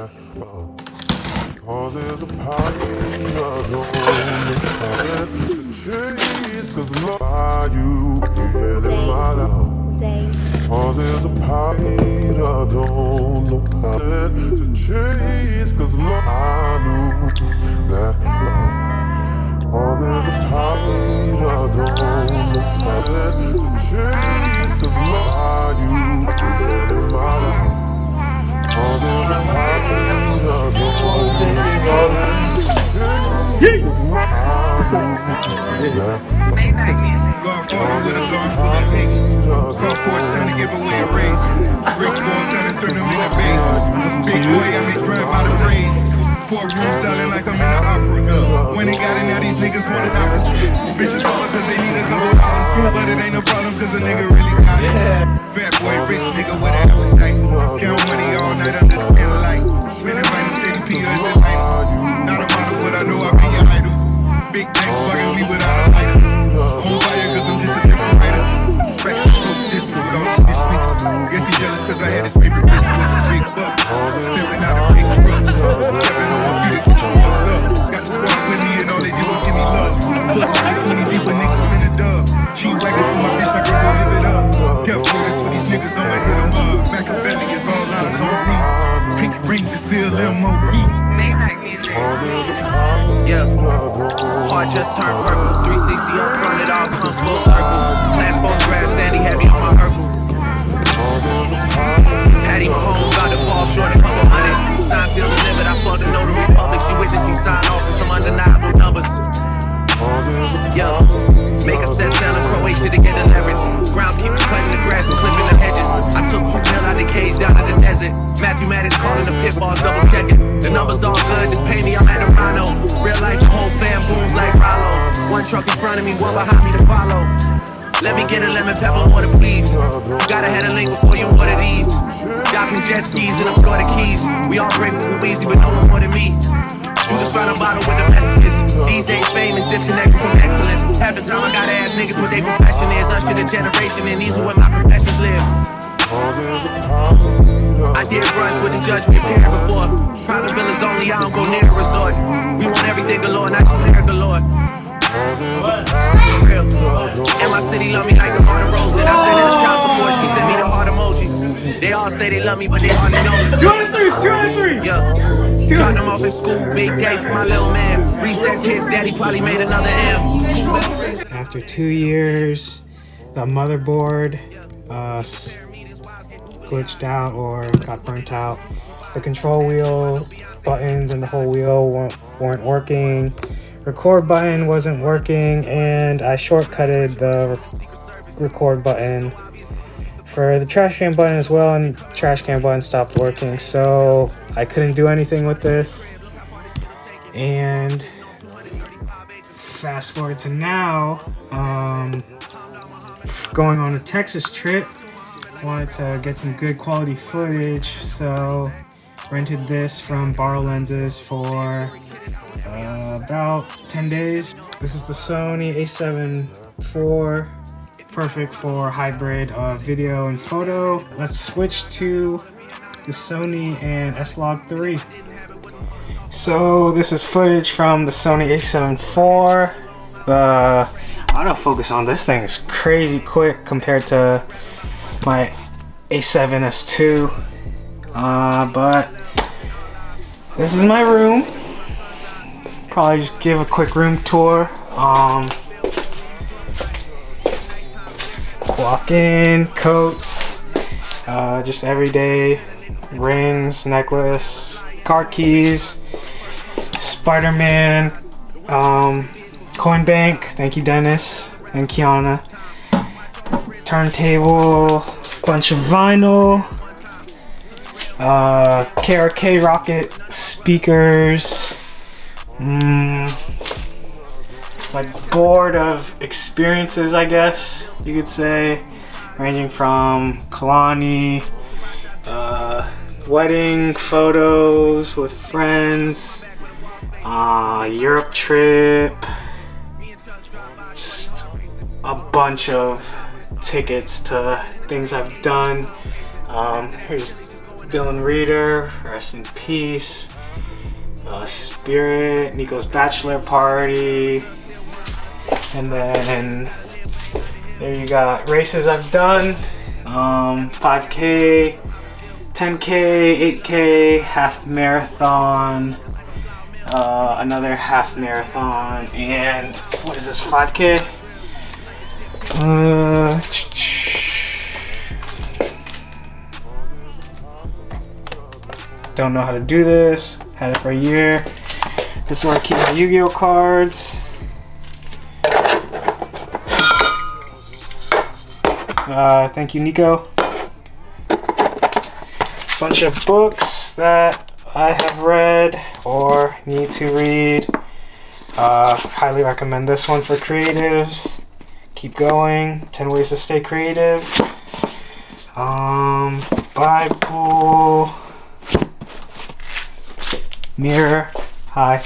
Cause there's a party I don't know cause love by you Zayy. Cause there's a party I don't know how to chase cause love I knew that love. Cause there's a party I don't know how to chase cause love by you in my life. Cause there's a party I don't know. Gone forward with a gun full of niggas. Front porch trying to give away a raise. Rich boy trying to turn them in the base. Big boy, I make crime by the braids. 4 rooms selling like I'm in an opera. When they got it, now these niggas wanna knock us. Bitches falling cause they need a couple dollars. But it ain't no problem cause a nigga really got it. Fat boy, rich nigga with an appetite. Count money all night under the candlelight. Spending minus 80p or is it minor? Not a model, but I know I be your idol. Big banks fucking me without a lighter. On fire cause I'm just a different writer. Practice close distance with all these bitch niggas. Guess he jealous cause I had his favorite bitch with his big bucks. Stepping out of big trucks. Stepping on my feet to get you fucked up. Got the squad with me and all they do is give me love. Foot like 20 deep when niggas spin a dub. She wagging for my bitch like girl gon' live it up. Death this for these niggas, I'ma hit them up. Machiavelli is all out of on me. Pinky rings is still M.O.B. Yeah, heart just turned purple. 360 up front, it all comes full circle. Class photographs, Sandy had me on my Urkel. Patty Mahomes about to fall short a couple hundred. Sign still delivered, I fucked the notary public. She witnessed me sign off on some undeniable numbers. Yeah, make a set sound in Croatia to get the leverage. Groundskeepers cutting the grass and clipping the hedges. I took 2 mil out the cage down in the desert. Matthew Maddox calling the pitfalls, double checking. The numbers all good, just pay me, I'm at a Rhino. Real life, the whole fam booms like Rollo. 1 truck in front of me, 1 behind me to follow. Let me get a lemon pepper water, please. Gotta have a link before you order these. Y'all can jet skis in the Florida Keys. We all grateful for Weezy, but no one more than me. You just found a bottle with the messages. These days fame is disconnected from excellence. Half the time I gotta ask niggas what their profession is. Usher the generation and these are where my professions live. I did runs with the judge, we appeared before. Private villas only, I don't go near a resort. We want everything galore, not just air galore. Real. And my city love me like the heart of Rose. And I sent in the child support, she sent me the heart emoji. They all say they love me, but they hardly know me. 203. Yeah. Dropped them off in school, big day for my little man. Recess hits, daddy probably made another M. After 2 years, the motherboard glitched out or got burnt out. The control wheel buttons and the whole wheel weren't working. Record button wasn't working, and I shortcutted the record button for the trash can button as well, and the trash can button stopped working, so I couldn't do anything with this. And fast forward to now, going on a Texas trip. Wanted to get some good quality footage, so rented this from Borrow Lenses for about 10 days. This is the Sony a7 IV, perfect for hybrid video and photo. Let's switch to the Sony and S-Log 3. So this is footage from the Sony a7 IV. The autofocus on this thing is crazy quick compared to my a7S II. But this is my room. Probably just give a quick room tour. Walk in, coats, just everyday rings, necklace, car keys, Spider-Man, coin bank. Thank you, Dennis and Kiana. Turntable, bunch of vinyl, KRK Rocket speakers. My board of experiences, I guess you could say, ranging from Kalani, wedding photos with friends, Europe trip, just a bunch of tickets to things I've done. Here's Dylan Reader, rest in peace. Spirit, Nico's bachelor party. And then there you got races I've done. 5K, 10K, 8K, half marathon, another half marathon, and what is this, 5K? Don't know how to do this. Had it for a year. This is where I keep my Yu-Gi-Oh cards. Thank you, Nico. Bunch of books that I have read or need to read. Highly recommend this one for creatives. Keep going. 10 Ways to Stay Creative. Bible. Mirror. Hi.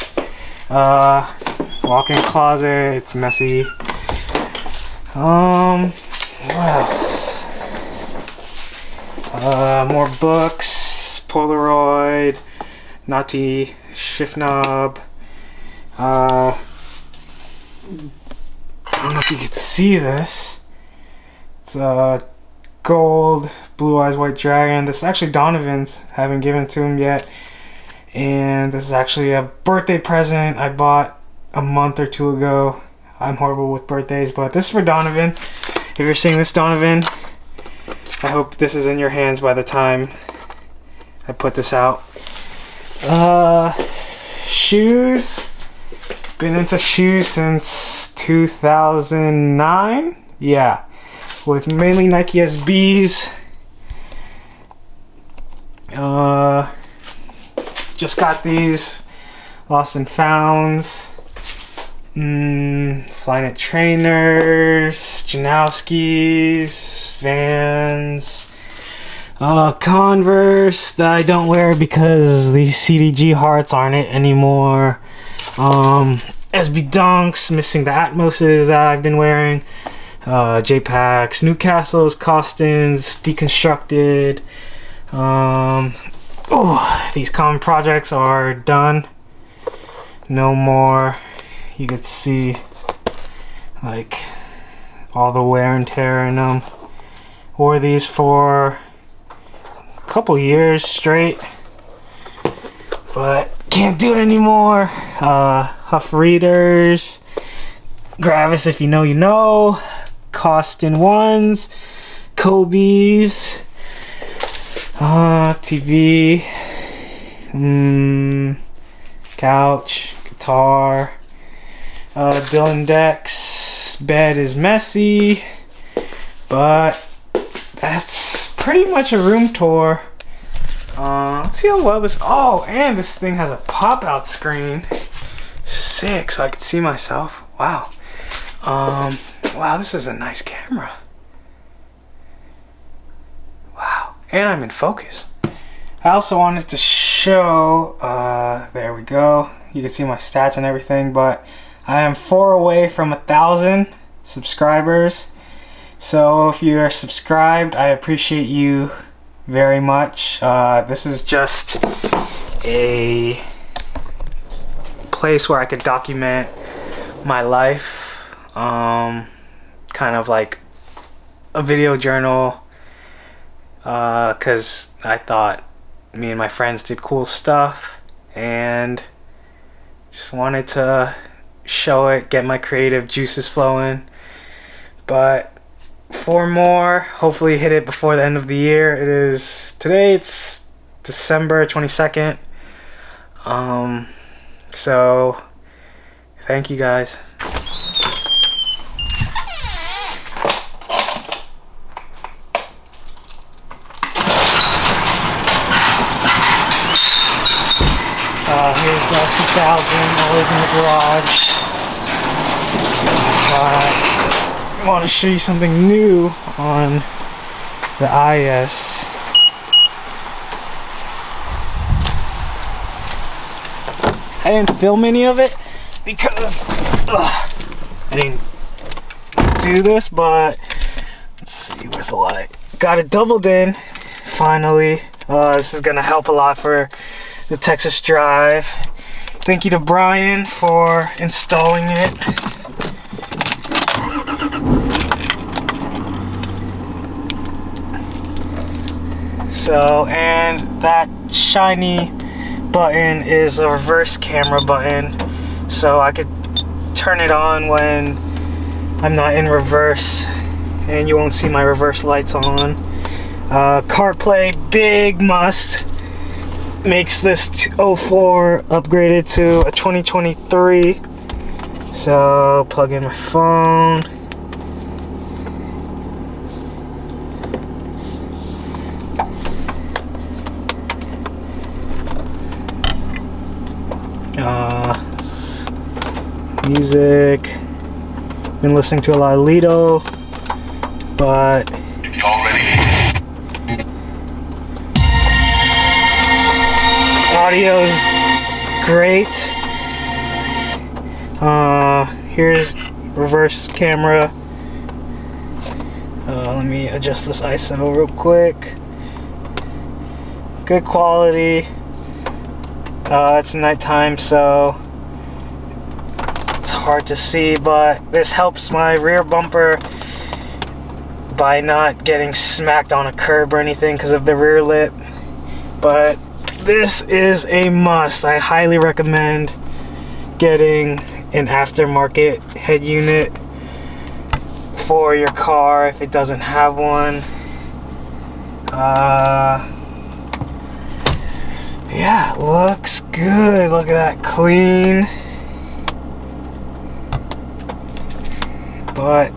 Walk-in closet. It's messy. What else? More books. Polaroid. Naughty. Shift knob. I don't know if you can see this. It's gold, Blue Eyes White Dragon. This is actually Donovan's. Haven't given it to him yet. And this is actually a birthday present I bought a month or two ago. I'm horrible with birthdays, but this is for Donovan. If you're seeing this, Donovan, I hope this is in your hands by the time I put this out. Shoes. Been into shoes since 2009. Yeah, with mainly Nike SBs. Just got these Lost and Founds. Flyknit trainers, Janowskis, Vans, Converse that I don't wear because these CDG hearts aren't it anymore. SB Dunks, missing the Atmoses that I've been wearing. J-Packs, Newcastles, Costins, Deconstructed. These common projects are done. No more. You could see like all the wear and tear in them. Wore these for a couple years straight, but can't do it anymore. Huff Readers, Gravis, if you know, you know. Costin ones, Kobe's, TV, couch, guitar, Dylan Dex. Bed is messy, but that's pretty much a room tour. Let's see how well this. Oh, and this thing has a pop-out screen. Sick, so I can see myself. Wow. Wow, this is a nice camera. Wow, and I'm in focus. I also wanted to show, there we go. You can see my stats and everything, but I am 4 away from 1,000 subscribers. So if you are subscribed, I appreciate you very much. This is just a place where I could document my life. Kind of like a video journal, because I thought me and my friends did cool stuff and just wanted to show it, get my creative juices flowing. But 4 more, hopefully hit it before the end of the year. Today it's December 22nd. So thank you guys. Here's the S2000, always in the garage. I want to show you something new on the IS. I didn't film any of it because I didn't do this, but let's see, where's the light? Got it doubled in, finally. This is gonna help a lot for the Texas drive. Thank you to Brian for installing it. So, and that shiny button is a reverse camera button, so I could turn it on when I'm not in reverse and you won't see my reverse lights on. CarPlay, big must. Makes this 04 upgraded to a 2023. So plug in my phone. Music. Been listening to a lot of Lido, but audio's great. Here's reverse camera. Let me adjust this ISO real quick. Good quality. It's nighttime, so it's hard to see, but this helps my rear bumper by not getting smacked on a curb or anything because of the rear lip. But this is a must. I highly recommend getting an aftermarket head unit for your car if it doesn't have one. Yeah, it looks good. Look at that, clean. But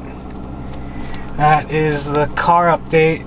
that is the car update.